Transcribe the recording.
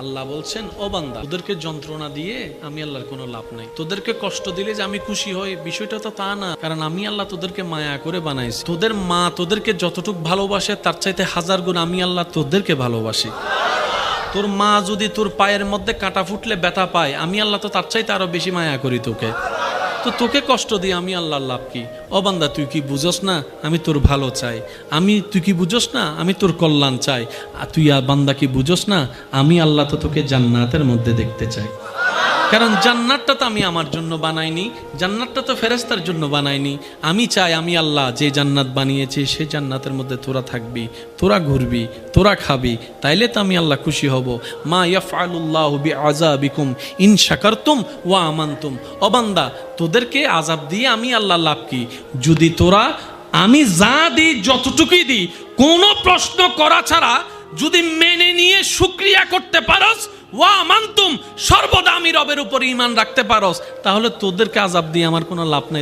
আল্লাহ বলছেন, ও বান্দা, তোদেরকে যন্ত্রণা দিয়ে আমি আল্লাহর কোনো লাভ নাই। তোদেরকে কষ্ট দিলে যে আমি খুশি হই, বিষয়টা তো তা না। কারণ আমি আল্লাহ তোদেরকে মায়া করে বানাইছি। তোদের মা তোদেরকে যতটুকু ভালোবাসে তার চাইতে 1000 গুণ আমি আল্লাহ তোদেরকে ভালোবাসি। তোর মা যদি তোর পায়ের মধ্যে কাঁটা ফুটলে ব্যথা পায়, আমি আল্লাহ তো তার চাইতে আরো বেশি মায়া করি তোকে। তো তোকে কষ্ট দিয়ে আমি আল্লাহর লাভ কি? ও বান্দা, তুই কি বুঝোস না আমি তোর ভালো চাই? তুই কি বুঝোস না আমি তোর কল্যাণ চাই? আর তুই বান্দা কি বুঝোস না আমি আল্লাহ তো তোকে জান্নাতের মধ্যে দেখতে চাই। কারণ জান্নাতটা তো আমি আমার জন্য বানাইনি, জান্নাতটা তো ফেরেশতার জন্য বানাইনি। আমি চাই আমি আল্লাহ যে জান্নাত বানিয়েছি সেই জান্নাতের মধ্যে তোরা থাকবি, তোরা ঘুরবি, তোরা খাবি, তাইলে তো আমি আল্লাহ খুশি হব। মা ইয়াফআলুল্লাহু বিআযাবিকুম ইন শাকারতুম ওয়া আমানতুম। ও বান্দা, তোদেরকে আযাব দিয়ে আমি আল্লাহ লাভ কি? যদি তোরা আমি যা দিই যতটুকুই দিই কোনো প্রশ্ন করা ছাড়া যদি মেনে নিয়ে শুকরিয়া করতে পারস, ওয়া আমানতুম, সর্বদা আমি রবের উপর ঈমান রাখতে পারস, তাহলে তোদেরকে আযাব দিয়ে আমার কোনো লাভ নাই।